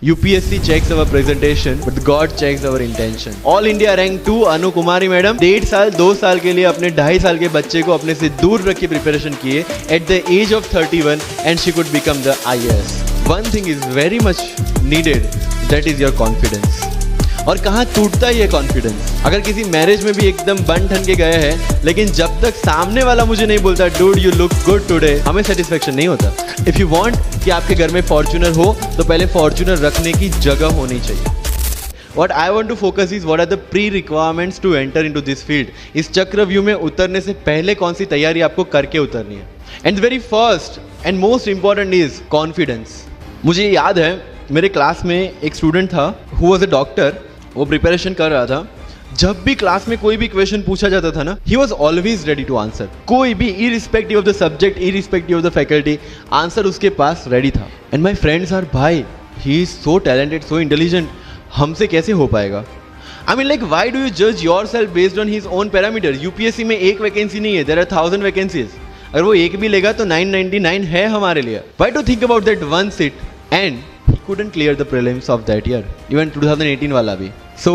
UPSC checks our presentation, but God checks our intention. All India rank 2 Anu Kumari madam 1.5 साल 2 साल के लिए अपने 2.5 साल के बच्चे को अपने से दूर रख के प्रिपरेशन किए at the age of 31 and she could become the IAS. One thing is very much needed, that is your confidence. और कहाँ टूटता है ये कॉन्फिडेंस? अगर किसी मैरिज में भी एकदम बन ठन के गए हैं, लेकिन जब तक सामने वाला मुझे नहीं बोलता dude you look good today, हमें सेटिस्फेक्शन नहीं होता. इफ़ यू वांट कि आपके घर में फॉर्च्यूनर हो तो पहले फॉर्च्यूनर रखने की जगह होनी चाहिए. What I want to focus is what are the pre-requirements to enter into this field. इस चक्रव्यूह में उतरने से पहले कौन सी तैयारी आपको करके उतरनी है. And the very first and most important is confidence. मुझे याद है मेरे क्लास में एक स्टूडेंट था who was a doctor. वो प्रिपरेशन कर रहा था. जब भी क्लास में कोई भी क्वेश्चन पूछा जाता था ना, he was always ready to answer. कोई भी irrespective of the subject, irrespective of the faculty, answer उसके पास रेडी था. एंड माई फ्रेंड्स आर भाई he is so talented, so intelligent, हमसे कैसे हो पाएगा? I mean like why do you जज yourself based on his own parameter? UPSC में एक वैकेंसी नहीं है, देयर आर 1000 वैकेंसीज. अगर वो एक भी लेगा तो 999 है हमारे लिए. Why to think about that one seat? And he couldn't clear the prelims of that year, even 2018 wala bhi. So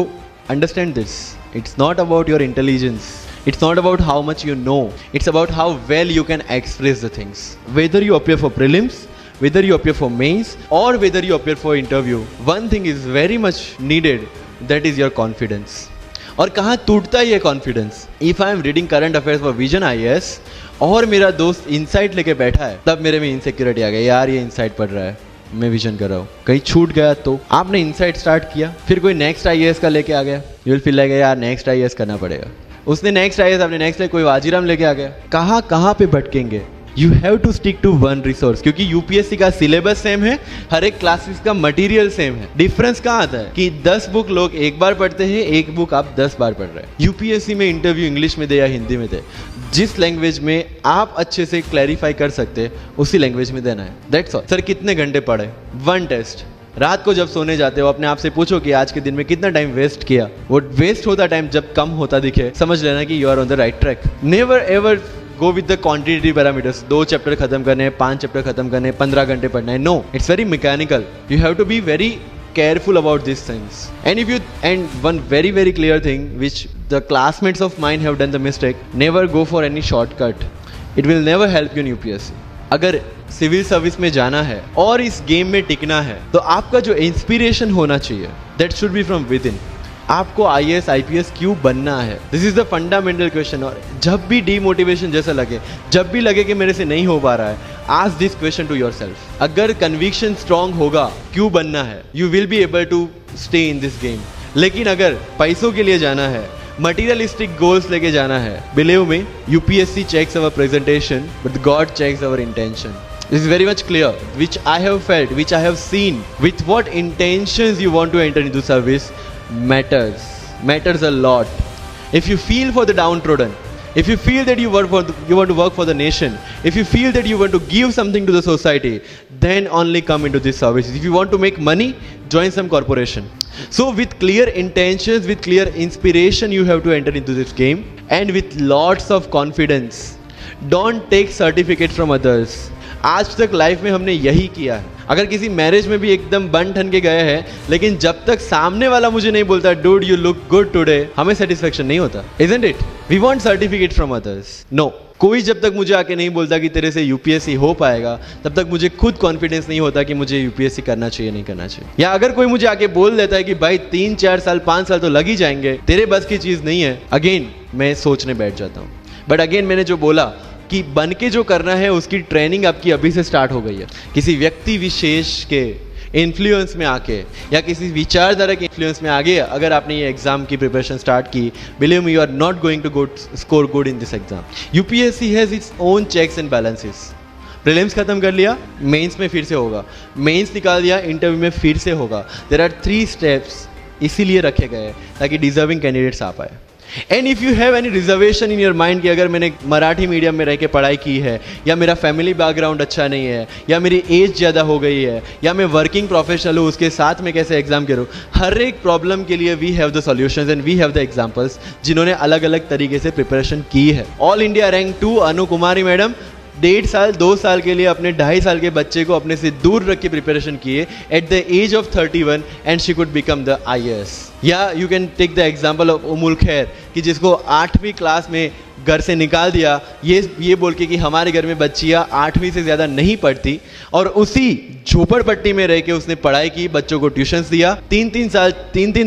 understand this, it's not about your intelligence, it's not about how much you know, it's about how well you can express the things. Whether you appear for prelims, whether you appear for mains, or whether you appear for interview, one thing is very much needed, that is your confidence. और कहाँ टूटता है ये confidence? If I am reading current affairs for vision IAS और मेरा दोस्त insight लेके बैठा है, तब मेरे में इनसिक्योरिटी आ गई, यार ये इनसाइट पढ़ रहा है, मैं विजन कर रहा हूँ, कहीं छूट गया तो. आपने इनसाइट स्टार्ट किया, फिर कोई नेक्स्ट IAS का लेके आ गया, यू विल फील लाइक यार नेक्स्ट IAS करना पड़ेगा. उसने नेक्स्ट IAS, आपने नेक्स्ट कोई वाजीराम लेके आ गया. कहाँ कहाँ पे भटकेंगे? You have to stick to one resource, क्योंकि यूपीएससी का सिलेबस सेम है, हर एक क्लासेस का मटेरियल सेम है. डिफरेंस कहाँ आता है कि 10 बुक लोग एक बार पढ़ते हैं, एक बुक आप 10 बार पढ़ रहे हैं. यूपीएससी में इंटरव्यू इंग्लिश में दे या हिंदी में दे, जिस लैंग्वेज में आप अच्छे से क्लैरिफाई कर सकते हैं उसी लैंग्वेज में देना है. That's all. सर कितने घंटे पढ़े? One test. रात को जब सोने जाते हो अपने आप से पूछो कि आज के दिन में कितना टाइम वेस्ट किया. वो वेस्ट होता टाइम जब कम होता दिखे, समझ लेना कि you are on the right track. Never ever go with the quantity parameters. 2 chapter खत्म करने हैं, 5 चैप्टर खत्म करने हैं, 15 घंटे पढ़ना है. No, it's very mechanical. You have to be very careful about these things. And one very clear thing which the classmates of mine have done the mistake, never go for any shortcut. It will never help you in UPSC. अगर civil service में जाना है और इस game में टिकना है तो आपका जो इंस्पिरेशन होना चाहिए, that should be from within. आपको IAS IPS क्यों बनना है? This is the fundamental question. और जब भी डीमोटिवेशन जैसा लगे, जब भी लगे कि मेरे से नहीं हो पा रहा है, ask this question to yourself. अगर कन्विक्शन स्ट्रांग होगा क्यों बनना है, you will be able to stay in this game. लेकिन अगर पैसों के लिए जाना है, मटीरियलिस्टिक गोल्स लेके जाना है, believe me, UPSC checks our presentation, but God checks our intention. This is very much clear, which I have felt, which I have seen. With what intentions you want to enter into service matters a lot. If you feel for the downtrodden, if you feel that you want to work for the nation, if you feel that you want to give something to the society, then only come into this service. If you want to make money, join some corporation. So with clear intentions, with clear inspiration, you have to enter into this game, and with lots of confidence. Don't take certificate from others. आज तक life में हमने यही किया है. अगर किसी marriage में भी एकदम बन ठन के गए हैं, लेकिन जब तक सामने वाला मुझे नहीं बोलता dude you look good today, हमें सेटिस्फेक्शन नहीं होता. Isn't it? We want certificate from others. No. कोई जब तक मुझे आके नहीं बोलता कि तेरे से यूपीएससी हो पाएगा, तब तक मुझे खुद कॉन्फिडेंस नहीं होता कि मुझे यूपीएससी करना चाहिए नहीं करना चाहिए. या अगर कोई मुझे आके बोल देता है कि भाई 3-4 साल 5 साल तो लग ही जाएंगे, तेरे बस की चीज़ नहीं है, अगेन मैं सोचने बैठ जाता हूँ. बट अगेन मैंने जो बोला कि बन के जो करना है उसकी ट्रेनिंग आपकी अभी से स्टार्ट हो गई है. किसी व्यक्ति विशेष के इन्फ्लुएंस में आके या किसी विचारधारा के इन्फ्लुएंस में आगे अगर आपने ये एग्जाम की प्रिपरेशन स्टार्ट की, believe me, you are not going to score good in this exam. UPSC has its own checks and balances. Prelims खत्म कर लिया, मेंस में फिर से होगा, मेंस निकाल दिया, इंटरव्यू में फिर से होगा. देयर आर 3 स्टेप्स इसीलिए रखे गए ताकि डिजर्विंग कैंडिडेट्स आ पाए. And if you have any reservation in your mind कि अगर मैंने मराठी मीडियम में रह के पढ़ाई की है, या मेरा फैमिली बैकग्राउंड अच्छा नहीं है, या मेरी एज ज़्यादा हो गई है, या मैं वर्किंग प्रोफेशनल हूँ, उसके साथ में कैसे एग्जाम करूँ, हर एक प्रॉब्लम के लिए we have the solutions and we have the examples जिन्होंने अलग अलग तरीके से प्रिपरेशन की है. All India rank 2 Anu Kumari madam 1.5 साल 2 साल के लिए अपने 2.5 साल के बच्चे को अपने से दूर रख के प्रिपरेशन किए at the age of 31 and she could become the IAS। या you can take the example of Ummul Kher कि जिसको 8वीं क्लास में घर से निकाल दिया ये बोल के कि हमारे घर में बच्चियाँ 8वीं से ज़्यादा नहीं पढ़ती, और उसी झोपड़पट्टी में रह के उसने पढ़ाई की, बच्चों को ट्यूशन्स दिया, 3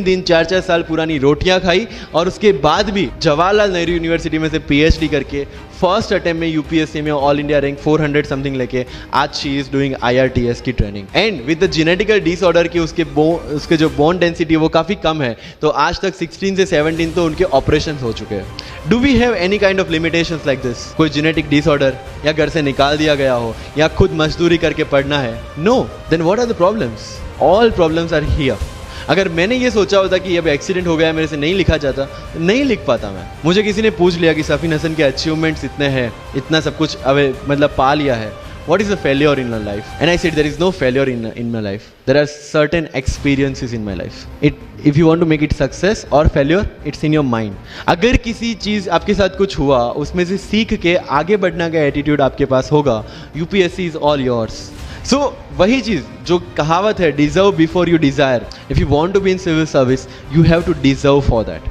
दिन 4 साल पुरानी रोटियां खाई, और उसके बाद भी जवाहरलाल नेहरू यूनिवर्सिटी में से PhD करके फर्स्ट अटेम्प्ट में UPSC में ऑल इंडिया रैंक 400 समथिंग लेके आज शी इज डूइंग IRTS की training. And with the genetical disorder की उसके जो बोन डेंसिटी वो काफ़ी कम है, तो आज तक 16 से 17 तो उनके ऑपरेशन हो चुके हैं। Do we have any kind of limitations like this? कोई जेनेटिक डिसऑर्डर या घर से निकाल दिया गया हो या खुद मजदूरी करके पढ़ना है? No, then what are the problems? All problems are here. अगर मैंने ये सोचा होता कि अब एक्सीडेंट हो गया मेरे से नहीं लिखा जाता, नहीं लिख पाता मैं। मुझे किसी ने पूछ लिया कि सफीन हसन के अचीवमेंट्स इतने हैं, इतना सब कुछ मतलब पा लिया है, what is a failure in your life? And I said there is no failure in my life. There are certain experiences in my life. If you want to make it success or failure, it's in your mind. अगर किसी चीज़ आपके साथ कुछ हुआ, उसमें से सीख के आगे बढ़ने का एटीट्यूड आपके पास होगा, UPSC is all yours. So वही चीज़ जो कहावत है, deserve before you desire. If you want to be in civil service, you have to deserve for that.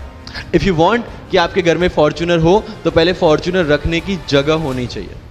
If you want कि आपके घर में फॉर्च्यूनर हो, तो पहले फॉर्च्यूनर रखने की जगह होनी चाहिए।